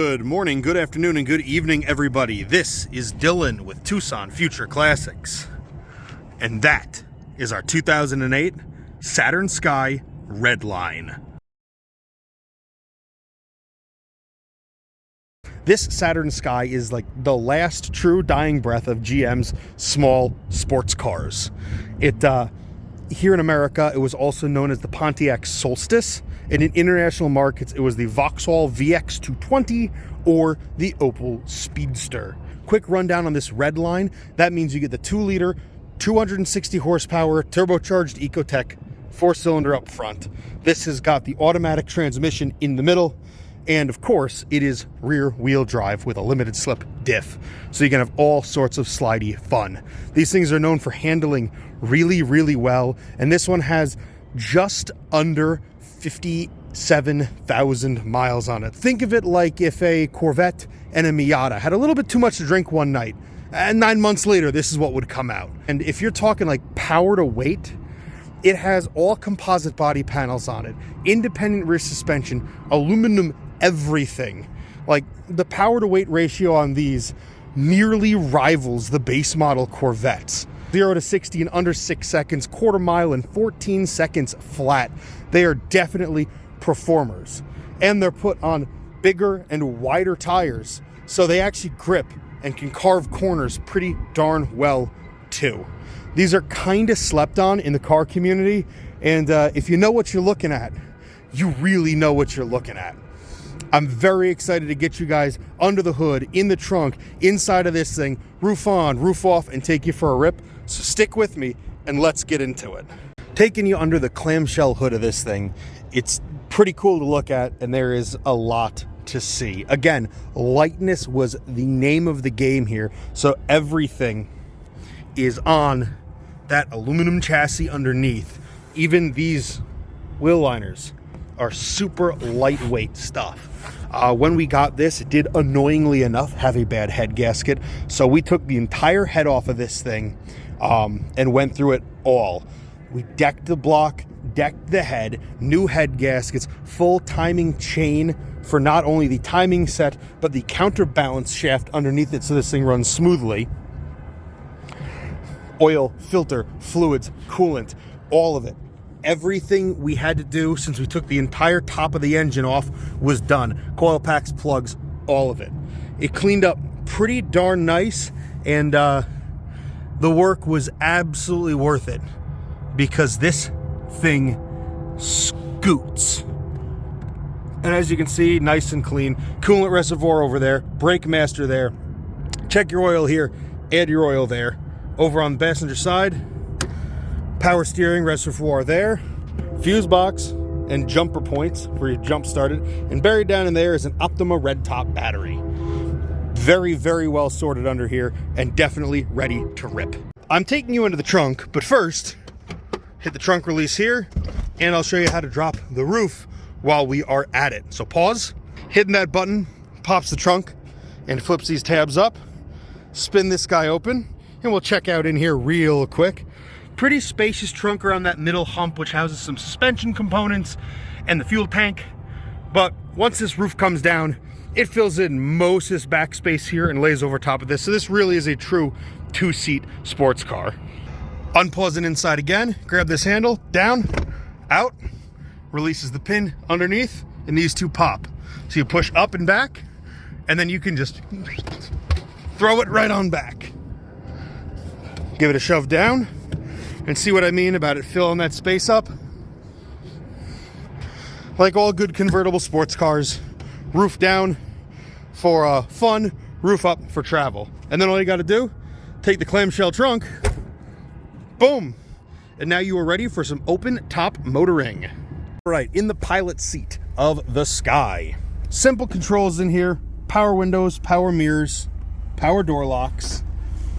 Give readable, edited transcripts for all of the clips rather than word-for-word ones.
Good morning, good afternoon, and good evening, everybody. This is Dylan with Tucson Future Classics. And that is our 2008 Saturn Sky Redline. This Saturn Sky is like the last true dying breath of GM's small sports cars. Here in America, it was also known as the Pontiac Solstice. And in international markets, it was the Vauxhall VX220 or the Opel Speedster. Quick rundown on this Redline. That means you get the 2-liter, 260 horsepower, turbocharged Ecotec 4-cylinder up front. This has got the automatic transmission in the middle. And of course, it is rear-wheel drive with a limited slip diff. So you can have all sorts of slidey fun. These things are known for handling really, really well. And this one has just under 57,000 miles on it. Think of it like if a Corvette and a Miata had a little bit too much to drink one night, and 9 months later, this is what would come out. And if you're talking like power to weight, it has all composite body panels on it, independent rear suspension, aluminum everything. Like the power to weight ratio on these nearly rivals the base model Corvettes. 0 to 60 in under 6 seconds, quarter mile in 14 seconds flat. They are definitely performers. And they're put on bigger and wider tires, so they actually grip and can carve corners pretty darn well too. These are kind of slept on in the car community, and if you know what you're looking at, you really know what you're looking at. I'm very excited to get you guys under the hood, in the trunk, inside of this thing, roof on, roof off, and take you for a rip. So stick with me and let's get into it. Taking you under the clamshell hood of this thing, it's pretty cool to look at, and there is a lot to see. Again, lightness was the name of the game here, so everything is on that aluminum chassis underneath. Even these wheel liners are super lightweight stuff. When we got this, it did annoyingly enough have a bad head gasket, so we took the entire head off of this thing and went through it all. We decked the block, decked the head, new head gaskets, full timing chain for not only the timing set, but the counterbalance shaft underneath it so this thing runs smoothly. Oil, filter, fluids, coolant, all of it. Everything we had to do since we took the entire top of the engine off was done. Coil packs, plugs, all of it. It cleaned up pretty darn nice, and the work was absolutely worth it because this thing scoots. And as you can see, nice and clean. Coolant reservoir over there, brake master there. Check your oil here, add your oil there. Over on the passenger side, power steering reservoir there, fuse box and jumper points where you jump started, and buried down in there is an Optima red top battery. Very, very well sorted under here and definitely ready to rip. I'm taking you into the trunk, but first, hit the trunk release here, and I'll show you how to drop the roof while we are at it. So pause, hitting that button pops the trunk and flips these tabs up. Spin this guy open, and we'll check out in here real quick. Pretty spacious trunk around that middle hump, which houses some suspension components and the fuel tank. But once this roof comes down, it fills in most of this back space here and lays over top of this. So this really is a true 2-seat sports car. Unpausing inside again, grab this handle, down, out, releases the pin underneath, and these two pop. So you push up and back, and then you can just throw it right on back. Give it a shove down, and see what I mean about it filling that space up. Like all good convertible sports cars, roof down for fun, roof up for travel. And then all you got to do, take the clamshell trunk, boom, and now you are ready for some open top motoring. All right, in the pilot seat of the Sky. Simple controls in here, power windows, power mirrors, power door locks.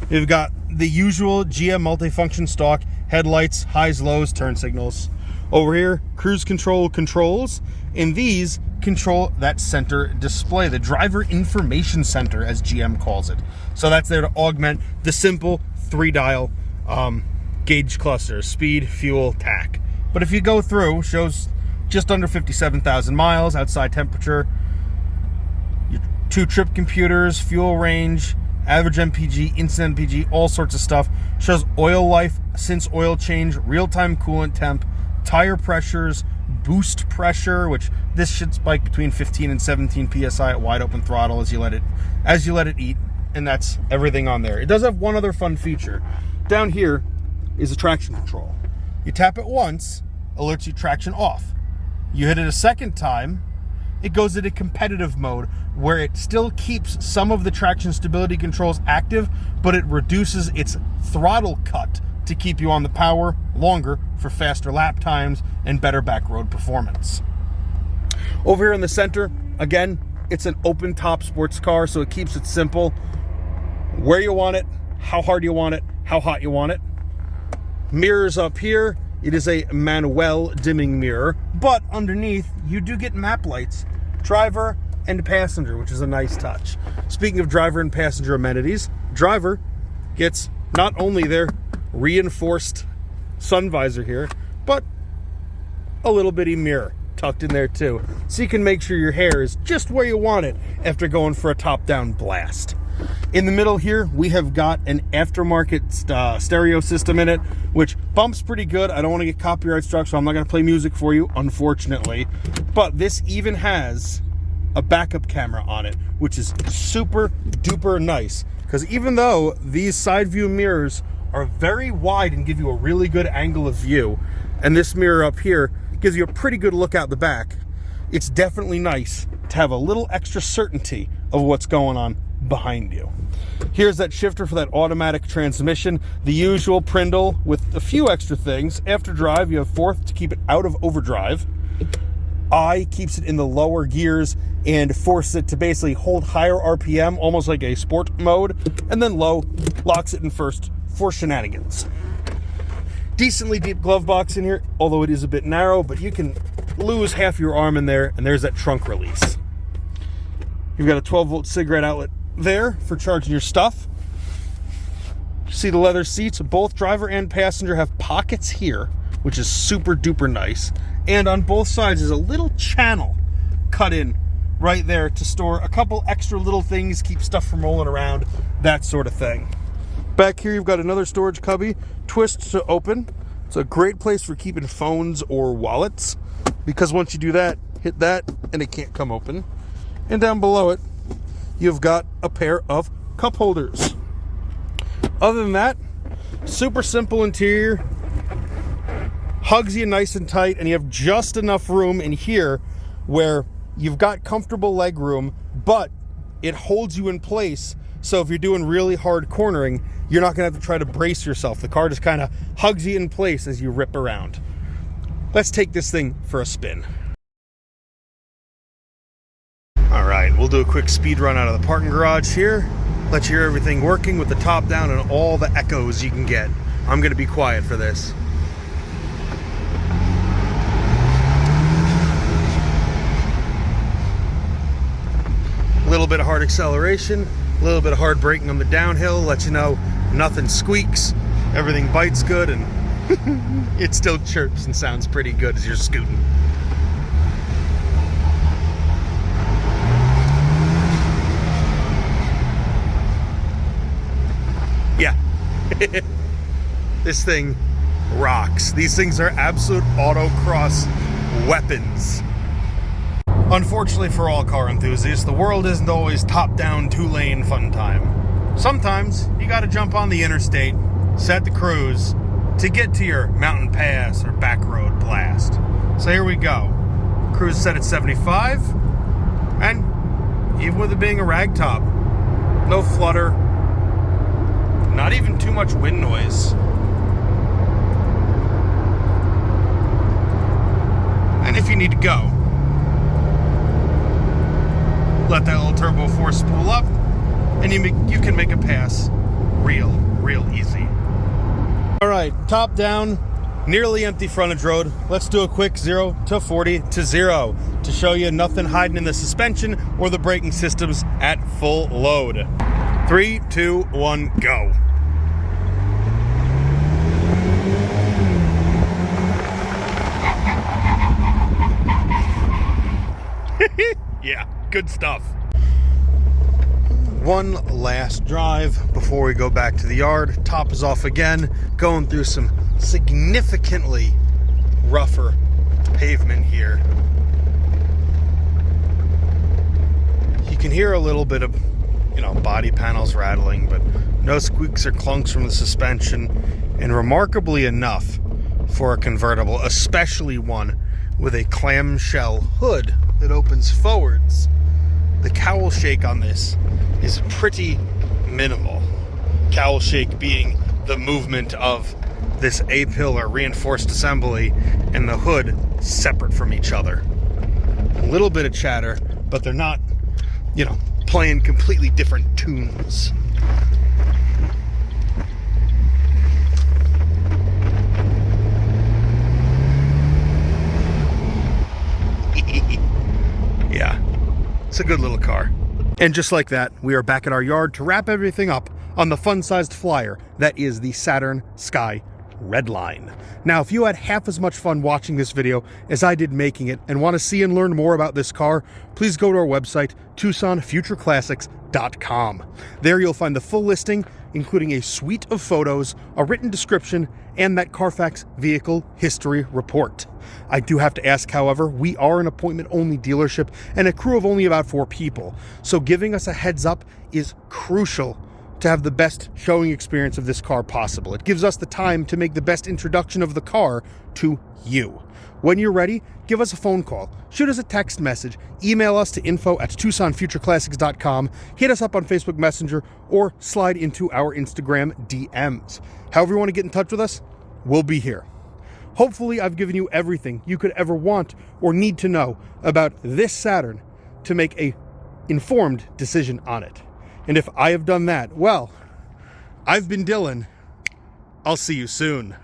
You've got the usual GM multifunction stock, headlights, highs, lows, turn signals. Over here, cruise control controls, and these control that center display, the driver information center as GM calls it. So that's there to augment the simple 3-dial gauge cluster, speed, fuel, tack. But if you go through, shows just under 57,000 miles, outside temperature, your 2 trip computers, fuel range, average MPG, instant MPG, all sorts of stuff. Shows oil life since oil change, real-time coolant temp, tire pressures, boost pressure, which this should spike between 15 and 17 psi at wide open throttle as you let it eat, and that's everything on there. It does have one other fun feature. Down here is a traction control. You tap it once, alerts you traction off. You hit it a second time, it goes into competitive mode where it still keeps some of the traction stability controls active, but it reduces its throttle cut to keep you on the power longer for faster lap times and better back road performance. Over here in the center, again, it's an open top sports car, so it keeps it simple. Where you want it, how hard you want it, how hot you want it. Mirrors up here. It is a manual dimming mirror, but underneath you do get map lights, driver and passenger, which is a nice touch. Speaking of driver and passenger amenities, driver gets not only their reinforced sun visor here, but a little bitty mirror tucked in there too, so you can make sure your hair is just where you want it after going for a top-down blast. In the middle here, we have got an aftermarket stereo system in it, which bumps pretty good. I don't want to get copyright struck, so I'm not going to play music for you, unfortunately. But this even has a backup camera on it, which is super duper nice. Because even though these side view mirrors are very wide and give you a really good angle of view, and this mirror up here gives you a pretty good look out the back, it's definitely nice to have a little extra certainty of what's going on behind you. Here's that shifter for that automatic transmission, the usual Prindle with a few extra things. After drive, you have fourth to keep it out of overdrive. I keeps it in the lower gears and forces it to basically hold higher RPM, almost like a sport mode, and then low locks it in first for shenanigans. Decently deep glove box in here, although it is a bit narrow, but you can lose half your arm in there, and there's that trunk release. You've got a 12-volt cigarette outlet there for charging your stuff. See the leather seats? Both driver and passenger have pockets here, which is super duper nice. And on both sides is a little channel cut in right there to store a couple extra little things, keep stuff from rolling around, that sort of thing. Back here you've got another storage cubby, twist to open. It's a great place for keeping phones or wallets, because once you do that, hit that and it can't come open. And down below it, you've got a pair of cup holders. Other than that, super simple interior, hugs you nice and tight, and you have just enough room in here where you've got comfortable leg room, but it holds you in place. So if you're doing really hard cornering, you're not gonna have to try to brace yourself. The car just kind of hugs you in place as you rip around. Let's take this thing for a spin. All right, we'll do a quick speed run out of the parking garage here. Let you hear everything working with the top down and all the echoes you can get. I'm gonna be quiet for this. A little bit of hard acceleration, a little bit of hard braking on the downhill, let you know nothing squeaks, everything bites good, and it still chirps and sounds pretty good as you're scooting. Yeah, this thing rocks. These things are absolute autocross weapons. Unfortunately for all car enthusiasts, the world isn't always top-down, two-lane fun time. Sometimes you gotta jump on the interstate, set the cruise, to get to your mountain pass or back road blast. So here we go. Cruise set at 75, and even with it being a ragtop, no flutter, not even too much wind noise. And if you need to go, let that little turbo force spool up, and you can make a pass real easy. All right, top down, nearly empty frontage road. Let's do a quick 0 to 40 to 0 to show you nothing hiding in the suspension or the braking systems at full load. 3, 2, 1, go. Yeah, good stuff. One last drive before we go back to the yard. Top is off again, going through some significantly rougher pavement here. You can hear a little bit of, body panels rattling, but no squeaks or clunks from the suspension. And remarkably enough, for a convertible, especially one with a clamshell hood that opens forwards, the cowl shake on this is pretty minimal. Cowl shake being the movement of this A-pillar reinforced assembly and the hood separate from each other. A little bit of chatter, but they're not, playing completely different tunes. Yeah, it's a good little car. And just like that, we are back at our yard to wrap everything up on the fun-sized flyer that is the Saturn Sky Redline. Now, if you had half as much fun watching this video as I did making it and want to see and learn more about this car, please go to our website, TucsonFutureClassics.com. There you'll find the full listing, including a suite of photos, a written description, and that Carfax vehicle history report. I do have to ask, however, we are an appointment-only dealership and a crew of only about 4 people, so giving us a heads up is crucial to have the best showing experience of this car possible. It gives us the time to make the best introduction of the car to you. When you're ready, give us a phone call, shoot us a text message, email us to info@TucsonFutureClassics.com, hit us up on Facebook Messenger, or slide into our Instagram DMs. However you want to get in touch with us, we'll be here. Hopefully I've given you everything you could ever want or need to know about this Saturn to make a informed decision on it. And if I have done that, well, I've been Dylan. I'll see you soon.